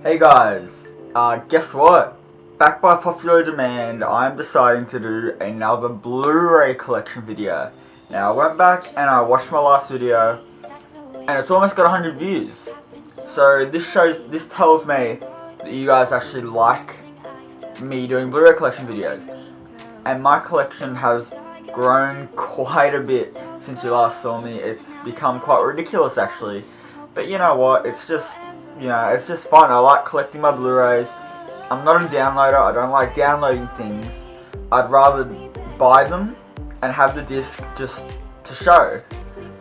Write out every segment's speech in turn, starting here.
Hey guys, guess what? Back by popular demand, I'm deciding to do another Blu-ray collection video. Now I went back and I watched my last video, and it's almost got 100 views. So this tells me that you guys actually like me doing Blu-ray collection videos. And my collection has grown quite a bit since you last saw me. It's become quite ridiculous actually. But you know what, it's just fun. I like collecting my Blu-rays. I'm not a downloader, I don't like downloading things. I'd rather buy them and have the disc just to show.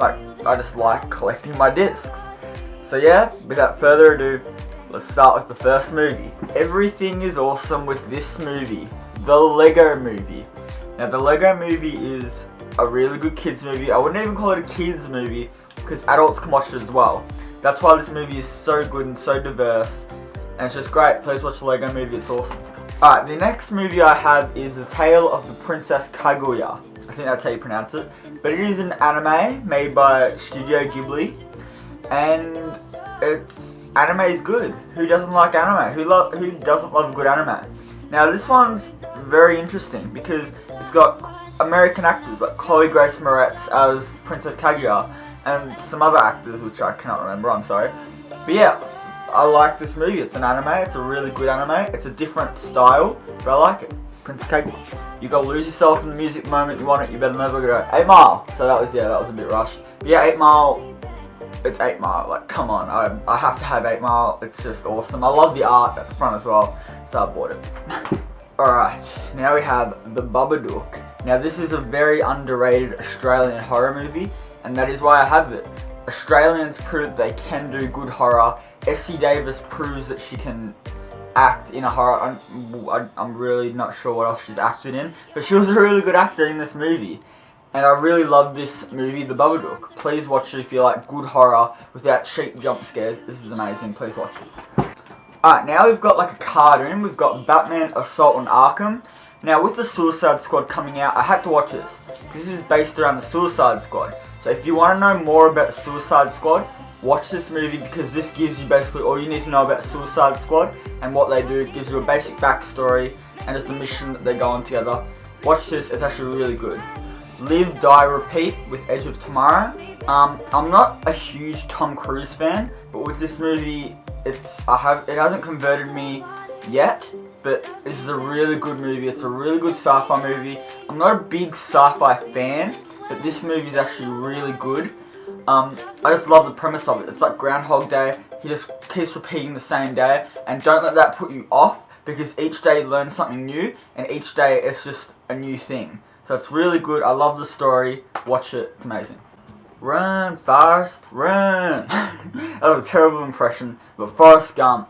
Like, I just like collecting my discs. So yeah, without further ado, let's start with the first movie. Everything is awesome with this movie, the Lego Movie. Now the Lego Movie is a really good kids movie. I wouldn't even call it a kids movie because adults can watch it as well. That's why this movie is so good and so diverse, and it's just great. Please watch the Lego Movie, it's awesome. Alright, the next movie I have is The Tale of the Princess Kaguya. I think that's how you pronounce it. But it is an anime made by Studio Ghibli, and anime is good. Who doesn't like anime? Who doesn't love a good anime? Now this one's very interesting because it's got American actors like Chloe Grace Moretz as Princess Kaguya, and some other actors which I cannot remember, I'm sorry. But yeah, I like this movie. It's an anime, it's a really good anime. It's a different style, but I like it. Princess Kaguya. You gotta lose yourself in the music the moment you want it, you better never go 8 Mile. So that was a bit rushed. But yeah, 8 Mile, it's 8 Mile, like come on, I have to have 8 Mile, it's just awesome. I love the art at the front as well, so I bought it. Alright, now we have The Babadook. Now this is a very underrated Australian horror movie, and that is why I have it. Australians prove they can do good horror. Essie Davis proves that she can act in a horror. I'm really not sure what else she's acted in, but she was a really good actor in this movie. And I really love this movie, The Babadook. Please watch it if you like good horror without cheap jump scares. This is amazing, please watch it. Alright, now we've got like a cartoon. We've got Batman Assault on Arkham. Now with the Suicide Squad coming out, I had to watch this. This is based around the Suicide Squad. So if you want to know more about Suicide Squad, watch this movie because this gives you basically all you need to know about Suicide Squad and what they do. It gives you a basic backstory and just the mission that they go on together. Watch this, it's actually really good. Live, Die, Repeat with Edge of Tomorrow. I'm not a huge Tom Cruise fan, but with this movie, it hasn't converted me yet. But this is a really good movie. It's a really good sci-fi movie. I'm not a big sci-fi fan, but this movie is actually really good. I just love the premise of it. It's like Groundhog Day. He just keeps repeating the same day, and don't let that put you off because each day you learn something new, and each day it's just a new thing. So it's really good. I love the story. Watch it. It's amazing. Run, Forrest, run. That was a terrible impression, but Forrest Gump.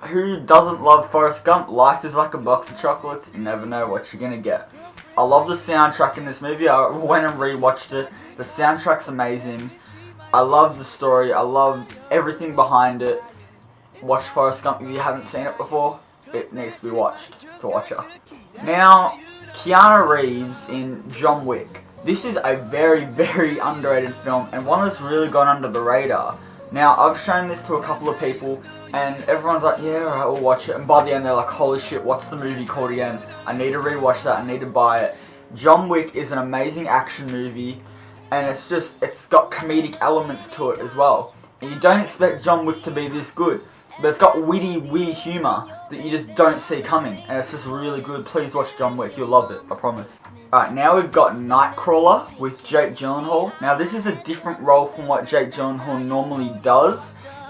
Who doesn't love Forrest Gump? Life is like a box of chocolates. You never know what you're gonna get. I love the soundtrack in this movie. I went and rewatched it. The soundtrack's amazing. I love the story. I love everything behind it. Watch Forrest Gump if you haven't seen it before. It needs to be watched. So watch it. Now, Keanu Reeves in John Wick. This is a very, very underrated film and one that's really gone under the radar. Now, I've shown this to a couple of people, and everyone's like, yeah, alright, we'll watch it. And by the end, they're like, holy shit, what's the movie called again? I need to rewatch that, I need to buy it. John Wick is an amazing action movie, and it's got comedic elements to it as well. And you don't expect John Wick to be this good, but it's got witty humour that you just don't see coming, and it's just really good. Please watch John Wick, you'll love it, I promise. Alright, now we've got Nightcrawler with Jake Gyllenhaal. Now this is a different role from what Jake Gyllenhaal normally does.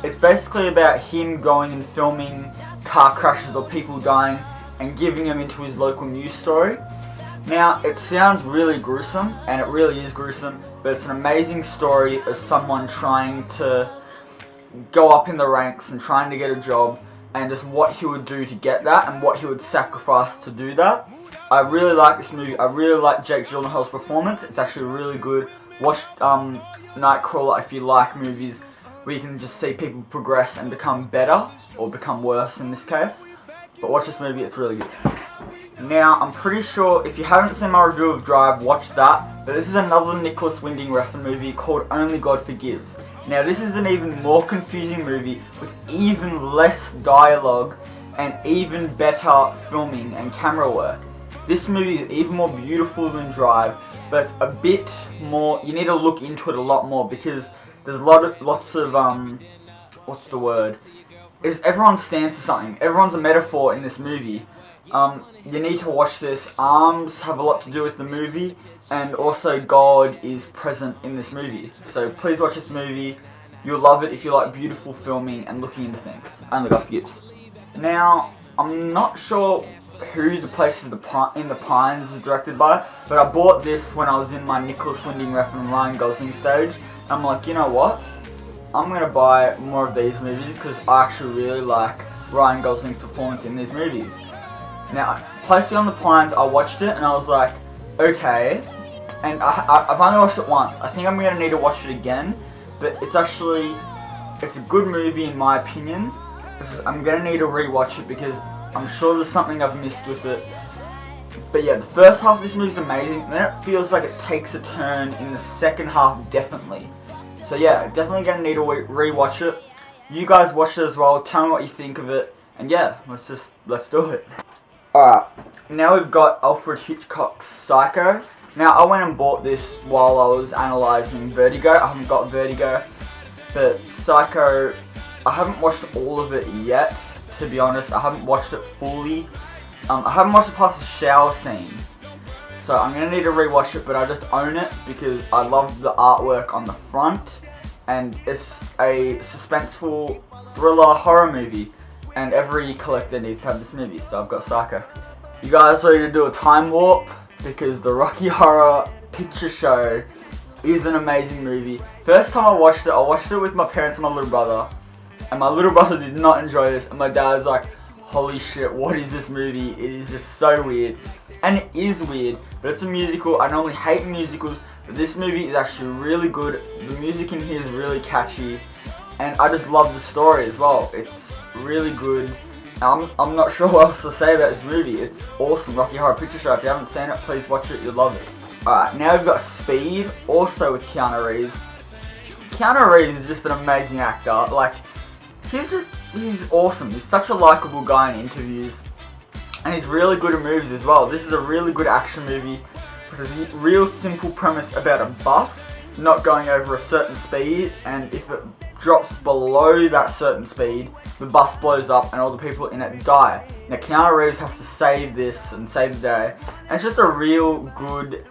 It's basically about him going and filming car crashes or people dying and giving them into his local news story. Now, it sounds really gruesome, and it really is gruesome, but it's an amazing story of someone trying to go up in the ranks and trying to get a job, and just what he would do to get that and what he would sacrifice to do that. I really like this movie. I really like Jake Gyllenhaal's performance. It's actually really good. Watch Nightcrawler if you like movies where you can just see people progress and become better, or become worse in this case. But watch this movie, it's really good. Now, I'm pretty sure if you haven't seen my review of Drive, watch that. But this is another Nicholas Winding Refn movie called Only God Forgives. Now, this is an even more confusing movie with even less dialogue and even better filming and camera work. This movie is even more beautiful than Drive, but it's a bit more, you need to look into it a lot more because there's lots of, what's the word? Everyone stands for something. Everyone's a metaphor in this movie. You need to watch this. Arms have a lot to do with the movie, and also God is present in this movie. So please watch this movie. You'll love it if you like beautiful filming and looking into things. Only God Forgives. Now, I'm not sure who The Place in the Pines was directed by, but I bought this when I was in my Nicholas Winding Refn and Ryan Gosling stage. I'm like, you know what? I'm going to buy more of these movies because I actually really like Ryan Gosling's performance in these movies. Now, Place Beyond the Pines, I watched it and I was like, okay. And I've only watched it once. I think I'm going to need to watch it again. But it's a good movie in my opinion. I'm going to need to rewatch it because I'm sure there's something I've missed with it. But yeah, the first half of this movie is amazing. And then it feels like it takes a turn in the second half, definitely. So yeah, definitely going to need to rewatch it. You guys watch it as well. Tell me what you think of it. And yeah, let's do it. Alright, now we've got Alfred Hitchcock's Psycho. Now, I went and bought this while I was analysing Vertigo. I haven't got Vertigo, but Psycho, I haven't watched all of it yet, to be honest. I haven't watched it fully. I haven't watched it past the shower scene. So I'm going to need to rewatch it, but I just own it because I love the artwork on the front. And it's a suspenseful thriller horror movie. And every collector needs to have this movie, so I've got Psycho. You guys ready to do a time warp? Because the Rocky Horror Picture Show is an amazing movie. First time I watched it with my parents and my little brother. And my little brother did not enjoy this. And my dad was like, holy shit, what is this movie? It is just so weird. And it is weird, but it's a musical. I normally hate musicals, but this movie is actually really good. The music in here is really catchy. And I just love the story as well. It's really good. I'm not sure what else to say about this movie. It's awesome. Rocky Horror Picture Show. If you haven't seen it, please watch it. You'll love it. Alright, now we've got Speed, also with Keanu Reeves. Keanu Reeves is just an amazing actor. Like, he's awesome. He's such a likable guy in interviews. And he's really good in movies as well. This is a really good action movie. It's a real simple premise about a bus not going over a certain speed, and if it drops below that certain speed, the bus blows up and all the people in it die. Now Keanu Reeves has to save this and save the day, and it's just a real good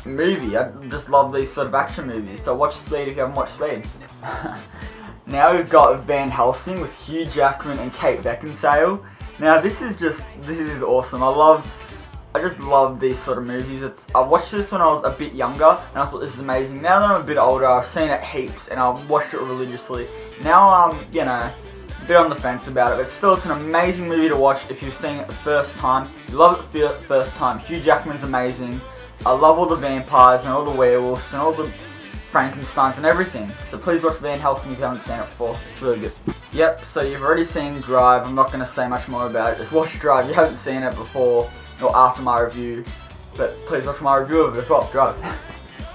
movie. I just love these sort of action movies, so watch Speed if you haven't watched Speed. Now we've got Van Helsing with Hugh Jackman and Kate Beckinsale. Now this is awesome. I just love these sort of movies. I watched this when I was a bit younger, and I thought this is amazing. Now that I'm a bit older, I've seen it heaps, and I've watched it religiously. Now I'm, a bit on the fence about it, but still, it's an amazing movie to watch if you've seen it the first time. You love it the first time. Hugh Jackman's amazing. I love all the vampires and all the werewolves and all the Frankensteins and everything. So please watch Van Helsing if you haven't seen it before. It's really good. Yep, so you've already seen Drive. I'm not going to say much more about it. Just watch Drive. You haven't seen it before or after my review, but please watch my review of it as well, Drive.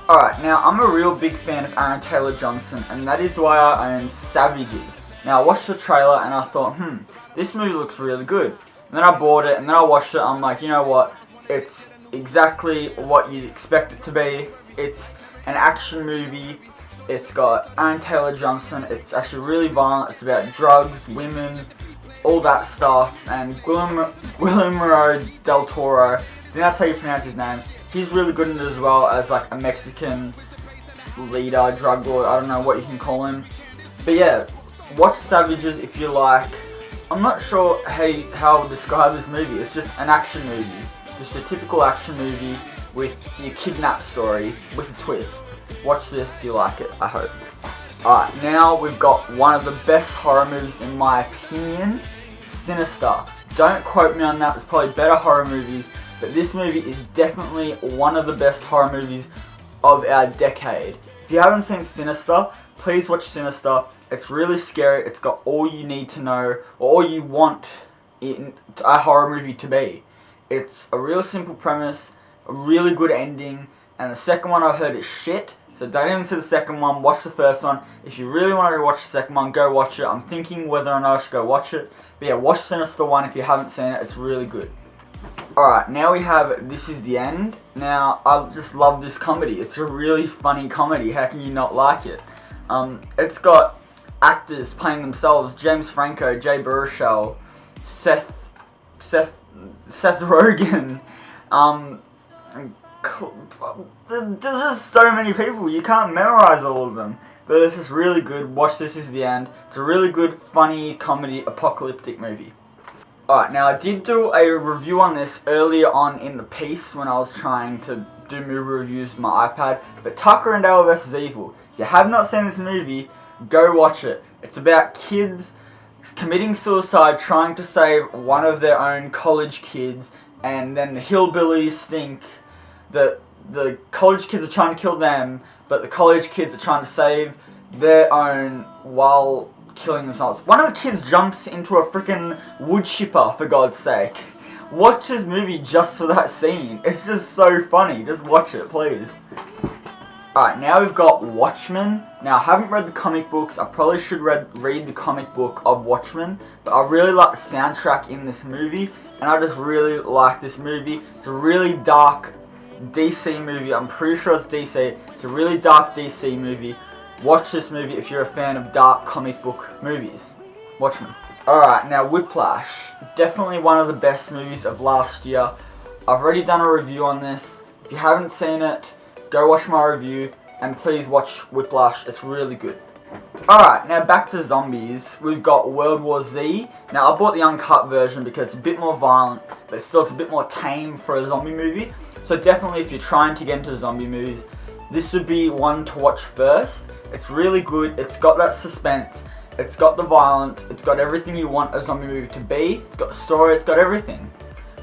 Alright, now I'm a real big fan of Aaron Taylor-Johnson, and that is why I own Savages. Now I watched the trailer and I thought, this movie looks really good. And then I bought it and then I watched it, I'm like, you know what, it's exactly what you'd expect it to be. It's an action movie, it's got Aaron Taylor-Johnson, it's actually really violent, it's about drugs, women, all that stuff, and Guillermo del Toro, I think that's how you pronounce his name. He's really good in it as well as like a Mexican leader, drug lord, I don't know what you can call him. But yeah, watch Savages if you like. I'm not sure how I would describe this movie. It's just an action movie. Just a typical action movie with your kidnap story with a twist. Watch this, you like it, I hope. Alright, now we've got one of the best horror movies in my opinion, Sinister. Don't quote me on that, there's probably better horror movies, but this movie is definitely one of the best horror movies of our decade. If you haven't seen Sinister, please watch Sinister. It's really scary, it's got all you need to know, or all you want in a horror movie to be. It's a real simple premise, a really good ending, and the second one I heard is shit. So don't even see the second one, watch the first one. If you really want to watch the second one, go watch it. I'm thinking whether or not I should go watch it. But yeah, watch Sinister 1 if you haven't seen it, it's really good. Alright, now we have This Is The End. Now, I just love this comedy. It's a really funny comedy, how can you not like it? It's got actors playing themselves, James Franco, Jay Baruchel, Seth Rogen, there's just so many people, you can't memorize all of them. But it's just really good. Watch This Is The End. It's a really good, funny, comedy, apocalyptic movie. Alright, now I did do a review on this earlier on in the piece when I was trying to do movie reviews with my iPad. But Tucker and Dale vs. Evil. If you have not seen this movie, go watch it. It's about kids committing suicide, trying to save one of their own college kids, and then the hillbillies think that the college kids are trying to kill them, but the college kids are trying to save their own while killing themselves. One of the kids jumps into a freaking wood chipper, for God's sake. Watch this movie just for that scene. It's just so funny. Just watch it, please. Alright, now we've got Watchmen. Now, I haven't read the comic books. I probably should read the comic book of Watchmen. But I really like the soundtrack in this movie. And I just really like this movie. It's a really dark DC movie. I'm pretty sure it's DC. It's a really dark DC movie. Watch this movie if you're a fan of dark comic book movies. Watchmen. Alright, now Whiplash. Definitely one of the best movies of last year. I've already done a review on this. If you haven't seen it, go watch my review, and please watch Whiplash, it's really good. Alright, now back to zombies. We've got World War Z. Now I bought the uncut version because it's a bit more violent, but still it's a bit more tame for a zombie movie. So definitely if you're trying to get into zombie movies, this would be one to watch first. It's really good, it's got that suspense, it's got the violence, it's got everything you want a zombie movie to be, it's got the story, it's got everything.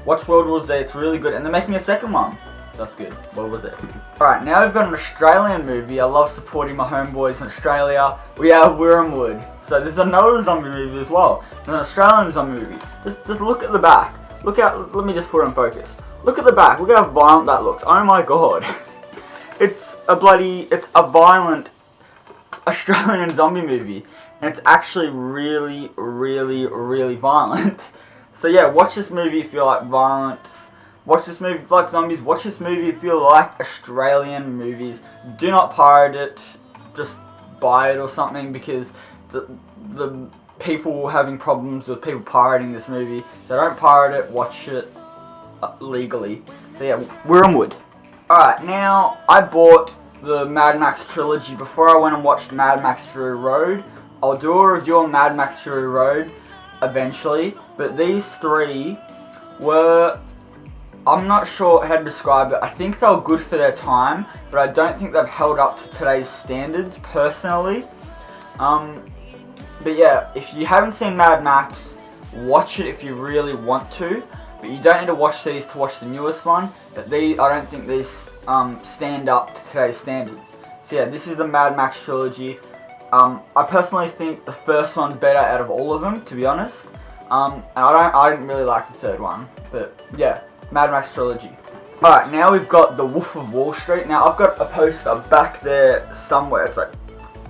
Watch World War Z, it's really good, and they're making a second one. That's good. What was it? Alright, now we've got an Australian movie. I love supporting my homeboys in Australia. We have Wormwood. So there's another zombie movie as well. An Australian zombie movie. Just look at the back. Look out, let me just put it in focus. Look at the back. Look how violent that looks. Oh my god. It's a violent Australian zombie movie. And it's actually really, really, really violent. So yeah, watch this movie if you like violence. Watch this movie if you like zombies. Watch this movie if you like Australian movies. Do not pirate it. Just buy it or something, because the people having problems with people pirating this movie. So don't pirate it. Watch it legally. So yeah, Wormwood. Alright, now I bought the Mad Max trilogy before I went and watched Mad Max Fury Road. I'll do a review on Mad Max Fury Road eventually. But these three were... I'm not sure how to describe it. I think they were good for their time, but I don't think they've held up to today's standards, personally. But yeah, if you haven't seen Mad Max, watch it if you really want to. But you don't need to watch these to watch the newest one. But I don't think these stand up to today's standards. So yeah, this is the Mad Max trilogy. I personally think the first one's better out of all of them, to be honest. And I didn't really like the third one. But yeah. Mad Max trilogy. Alright, now we've got The Wolf of Wall Street. Now I've got a poster back there somewhere. It's like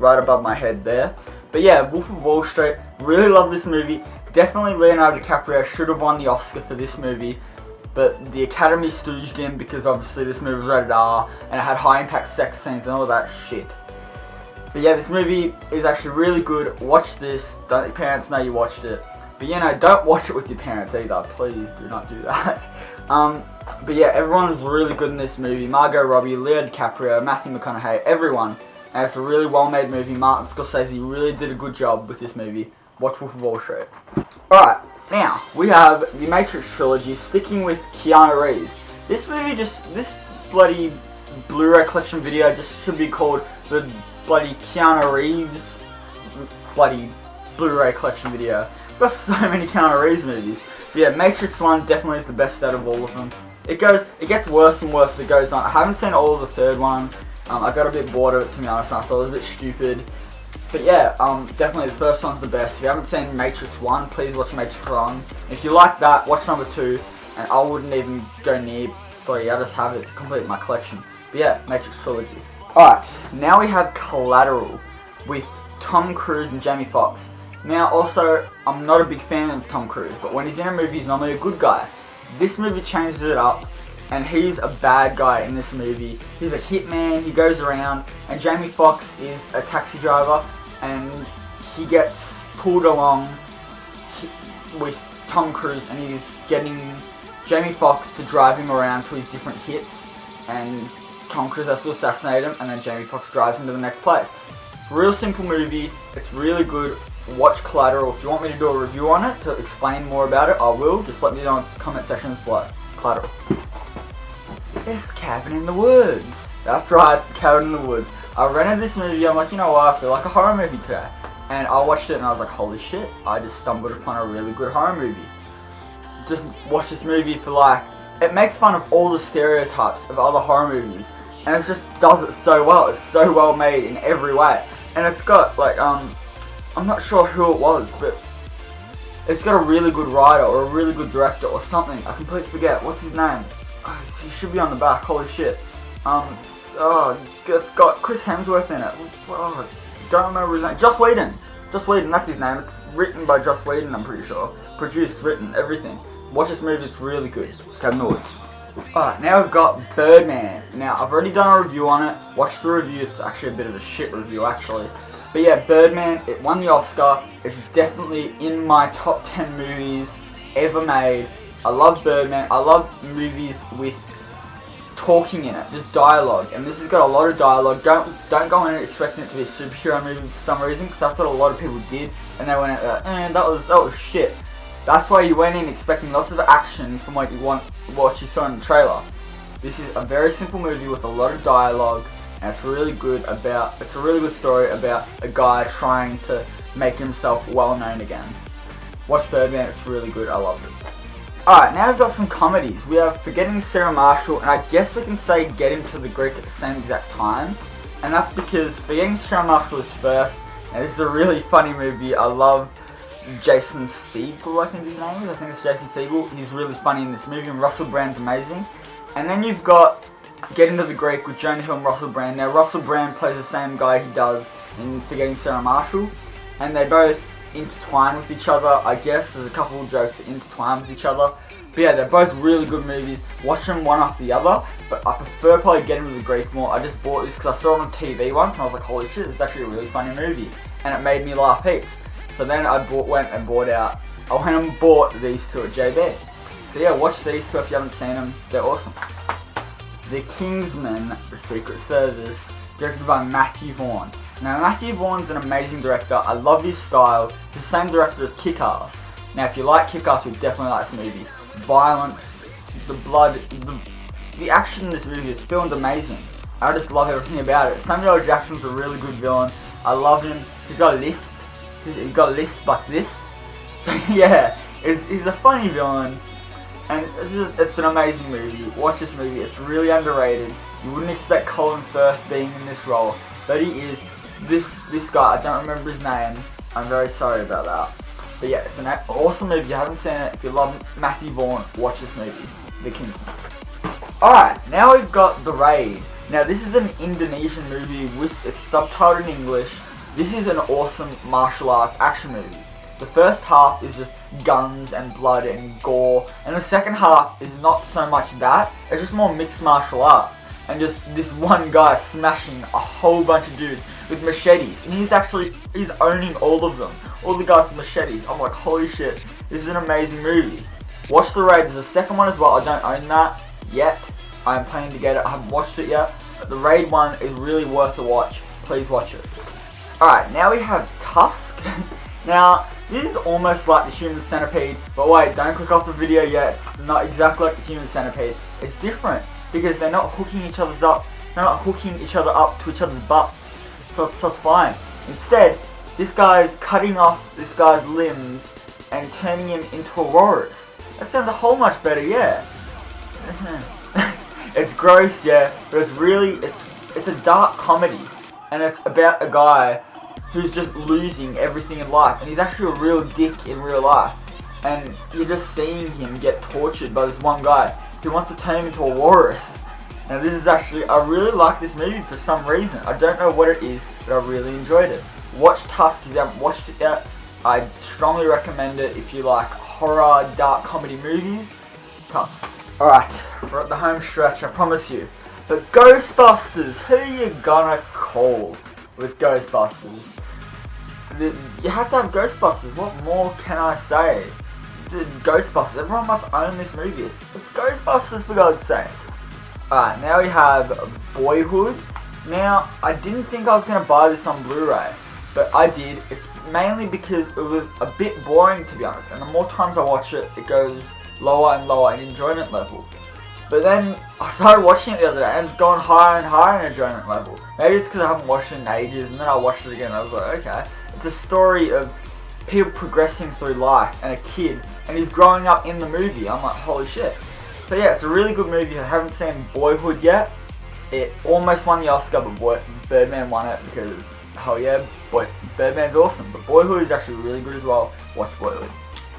right above my head there. But yeah, Wolf of Wall Street. Really love this movie. Definitely Leonardo DiCaprio should have won the Oscar for this movie. But the Academy stooged him because obviously this movie was rated R and it had high impact sex scenes and all that shit. But yeah, this movie is actually really good. Watch this. Don't let your parents know you watched it. But you know, don't watch it with your parents either. Please do not do that. But yeah, everyone's really good in this movie. Margot Robbie, Leo DiCaprio, Matthew McConaughey, everyone. And it's a really well-made movie. Martin Scorsese really did a good job with this movie. Watch Wolf of Wall Street. Alright, now, we have the Matrix trilogy, sticking with Keanu Reeves. This movie this bloody Blu-ray collection video just should be called the bloody Keanu Reeves bloody Blu-ray collection video. I've got so many Keanu Reeves movies. But yeah, Matrix 1 definitely is the best out of all of them. It gets worse and worse as it goes on. I haven't seen all of the third one. I got a bit bored of it, to be honest. I thought it was a bit stupid. But yeah, definitely the first one's the best. If you haven't seen Matrix 1, please watch Matrix 1. If you like that, watch number 2. and I wouldn't even go near 3. I just have it to complete my collection. But yeah, Matrix Trilogy. Alright, now we have Collateral with Tom Cruise and Jamie Foxx. Now also, I'm not a big fan of Tom Cruise, but when he's in a movie he's normally a good guy. This movie changes it up, and he's a bad guy in this movie. He's a hitman, he goes around, and Jamie Foxx is a taxi driver, and he gets pulled along with Tom Cruise, and he's getting Jamie Foxx to drive him around to his different hits, and Tom Cruise has to assassinate him, and then Jamie Foxx drives him to the next place. Real simple movie, it's really good. Watch Collateral. If you want me to do a review on it to explain more about it, I will. Just let me know in the comment section below. Collateral. It's the Cabin in the Woods. That's right, it's the Cabin in the Woods. I rented this movie, I'm like, you know what, I feel like a horror movie today. And I watched it and I was like, holy shit, I just stumbled upon a really good horror movie. Just watch this movie for like, it makes fun of all the stereotypes of other horror movies. And it just does it so well. It's so well made in every way. And it's got like, I'm not sure who it was, but it's got a really good writer or a really good director or something. I completely forget. What's his name? Oh, he should be on the back. Holy shit. It's got Chris Hemsworth in it. Oh, don't remember his name. Joss Whedon. Joss Whedon, that's his name. It's written by Joss Whedon, I'm pretty sure. Produced, written, everything. Watch this movie, it's really good. Cabin in the Woods. Alright, now we've got Birdman. Now, I've already done a review on it. Watch the review. It's actually a bit of a shit review, actually. But yeah, Birdman, it won the Oscar. It's definitely in my top 10 movies ever made. I love Birdman. I love movies with talking in it, just dialogue. And this has got a lot of dialogue. Don't go in expecting it to be a superhero movie for some reason, because that's what a lot of people did. And they went out there, that was shit. That's why you went in expecting lots of action from what you saw in the trailer. This is a very simple movie with a lot of dialogue, and it's really good it's a really good story about a guy trying to make himself well known again. Watch Birdman, it's really good, I love it. Alright, now we've got some comedies. We have Forgetting Sarah Marshall, and I guess we can say Getting to the Greek at the same exact time. And that's because Forgetting Sarah Marshall is first, and this is a really funny movie. I love Jason Segel, I think his name is. I think it's Jason Segel. He's really funny in this movie, and Russell Brand's amazing. And then you've got Getting to the Greek with Jonah Hill and Russell Brand. Now, Russell Brand plays the same guy he does in Forgetting Sarah Marshall, and they both intertwine with each other. I guess there's a couple of jokes that intertwine with each other. But yeah, they're both really good movies. Watch them one after the other, but I prefer probably Getting to the Greek more. I just bought this because I saw it on TV once, and I was like, holy shit, it's actually a really funny movie. And it made me laugh heaps. So then I went and bought these two at JB. So yeah, watch these two if you haven't seen them. They're awesome. The Kingsman, The Secret Service, directed by Matthew Vaughn. Now, Matthew Vaughn's an amazing director. I love his style. He's the same director as Kick-Ass. Now, if you like Kick-Ass, you'll definitely like this movie. Violence, the blood, the action in this movie is filmed amazing. I just love everything about it. Samuel L. Jackson's a really good villain. I love him. He's got a lift. He's got a lift like this. So yeah, he's a funny villain. And it's an amazing movie. Watch this movie. It's really underrated. You wouldn't expect Colin Firth being in this role, but he is. This guy, I don't remember his name. I'm very sorry about that. But yeah, it's an awesome movie. If you haven't seen it, if you love Matthew Vaughn, watch this movie. The Kingsman. Alright, now we've got The Raid. Now this is an Indonesian movie with it's subtitled in English. This is an awesome martial arts action movie. The first half is just guns and blood and gore, and the second half is not so much that. It's just more mixed martial arts, and just this one guy smashing a whole bunch of dudes with machetes, and he's owning all of them. All the guys with machetes. I'm like, holy shit, this is an amazing movie. Watch The Raid. There's a second one as well. I don't own that yet. I am planning to get it. I haven't watched it yet, but The Raid one is really worth a watch. Please watch it. Alright, now we have Tusk. Now, this is almost like the Human Centipede, but wait, don't click off the video yet. It's not exactly like the Human Centipede. It's different, because they're not hooking each other up to each other's butts. So it's fine. Instead, this guy's cutting off this guy's limbs and turning him into a walrus. That sounds a whole much better, yeah. It's gross, yeah, but it's a dark comedy, and it's about a guy who's just losing everything in life, and he's actually a real dick in real life. and you're just seeing him get tortured by this one guy who wants to turn him into a walrus. Now this is actually, I really like this movie for some reason. I don't know what it is, but I really enjoyed it. Watch Tusk if you haven't watched it yet. I strongly recommend it if you like horror, dark comedy movies. Tusk. Alright, we're at the home stretch, I promise you. But Ghostbusters, who are you gonna call with Ghostbusters? You have to have Ghostbusters, what more can I say? Ghostbusters, everyone must own this movie. It's Ghostbusters for God's sake. Alright, now we have Boyhood. Now, I didn't think I was going to buy this on Blu-ray, but I did. It's mainly because it was a bit boring, to be honest, and the more times I watch it, it goes lower and lower in enjoyment level. But then I started watching it the other day and it's gone higher and higher in enjoyment level. Maybe it's because I haven't watched it in ages, and then I watched it again and I was like, okay. It's a story of people progressing through life and a kid, and he's growing up in the movie. I'm like, holy shit. So yeah, it's a really good movie. I haven't seen Boyhood yet. It almost won the Oscar, but Birdman won it because, hell yeah, Birdman's awesome. But Boyhood is actually really good as well. Watch Boyhood.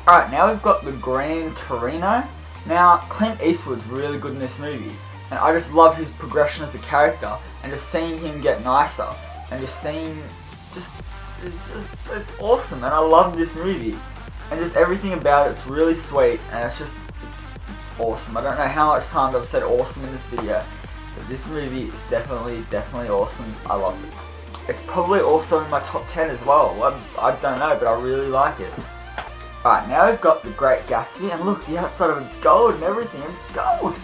Alright, now we've got the Gran Torino. Now, Clint Eastwood's really good in this movie, and I just love his progression as a character, and just seeing him get nicer, and just seeing, it's awesome, and I love this movie, and just everything about it's really sweet, and it's awesome. I don't know how much times I've said awesome in this video, but this movie is definitely awesome. I love it. It's probably also in my top 10 as well. I don't know, but I really like it. Alright, now we've got The Great Gatsby, and look, the outside of it's gold and everything, it's gold!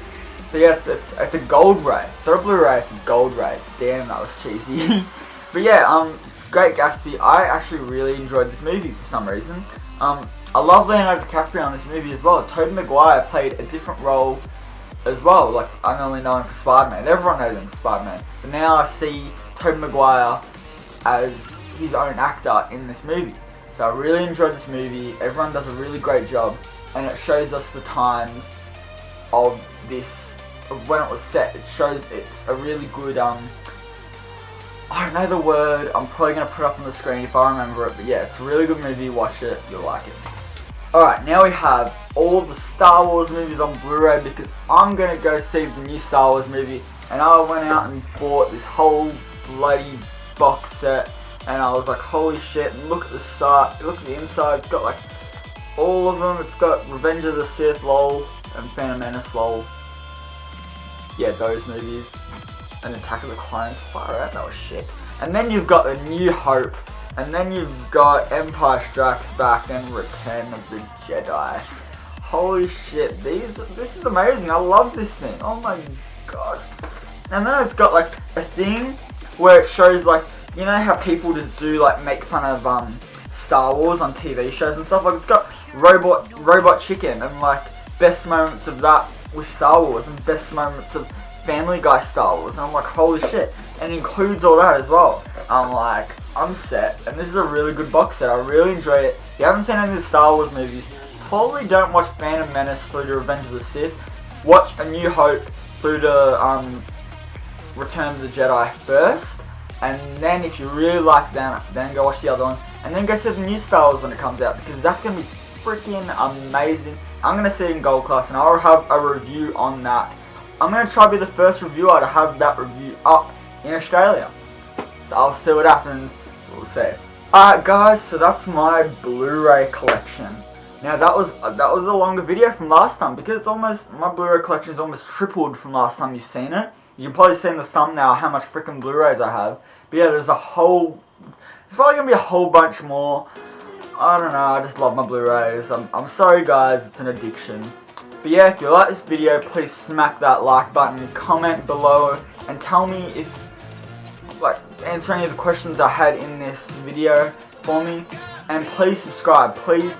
So yeah, it's a gold ray. It's not a Blu-ray, it's a gold ray. Damn, that was cheesy. But yeah, Great Gatsby, I actually really enjoyed this movie for some reason. I love Leonardo DiCaprio in this movie as well. Tobey Maguire played a different role as well. Like, I only know him for Spider-Man. Everyone knows him for Spider-Man. But now I see Tobey Maguire as his own actor in this movie. So I really enjoyed this movie. Everyone does a really great job, and it shows us the times of this, of when it was set. It shows it's a really good, I don't know the word, I'm probably going to put it up on the screen if I remember it, but yeah, it's a really good movie, watch it, you'll like it. Alright, now we have all the Star Wars movies on Blu-ray, because I'm going to go see the new Star Wars movie, and I went out and bought this whole bloody box set. And I was like, holy shit, look at the start, look at the inside, it's got like all of them. It's got Revenge of the Sith, lol, and Phantom Menace, lol. Yeah, those movies. And Attack of the Clones, far out, that was shit. And then you've got The New Hope, and then you've got Empire Strikes Back and Return of the Jedi. Holy shit, this is amazing, I love this thing, oh my god. And then it's got like a thing where it shows like, you know how people just do like make fun of Star Wars on TV shows and stuff? Like it's got Robot Chicken and like best moments of that with Star Wars and best moments of Family Guy Star Wars, and I'm like, holy shit, and it includes all that as well. I'm like, I'm set, and this is a really good box set. I really enjoy it. If you haven't seen any of the Star Wars movies, probably don't watch Phantom Menace through to Revenge of the Sith. Watch A New Hope through to Return of the Jedi first. And then if you really like them, then go watch the other one. And then go see the new Star Wars when it comes out, because that's going to be freaking amazing. I'm going to see it in Gold Class, and I'll have a review on that. I'm going to try to be the first reviewer to have that review up in Australia. So I'll see what happens, we'll see. Alright guys, so that's my Blu-ray collection. Now that was a longer video from last time, because it's almost, my Blu-ray collection is almost tripled from last time you've seen it. You can probably see in the thumbnail how much freaking Blu-rays I have. But yeah, there's probably going to be a whole bunch more. I don't know, I just love my Blu-rays. I'm sorry guys, it's an addiction. But yeah, if you like this video, please smack that like button, comment below, and tell me if, like, answer any of the questions I had in this video for me. And please subscribe, please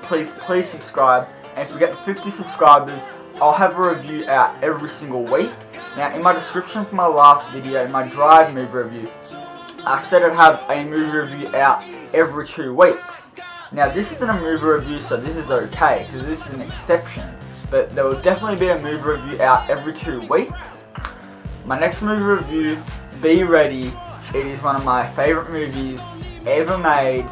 subscribe. And if we get 50 subscribers, I'll have a review out every single week. Now, in my description for my last video, in my Drive movie review, I said I'd have a movie review out every 2 weeks. Now, this isn't a movie review, so this is okay, because this is an exception. But there will definitely be a movie review out every 2 weeks. My next movie review, be ready. It is one of my favourite movies ever made.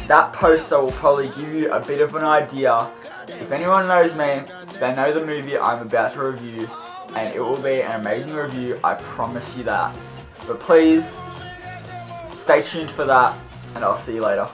That poster will probably give you a bit of an idea If anyone knows me, they know the movie I'm about to review, and it will be an amazing review, I promise you that. But please, stay tuned for that, and I'll see you later.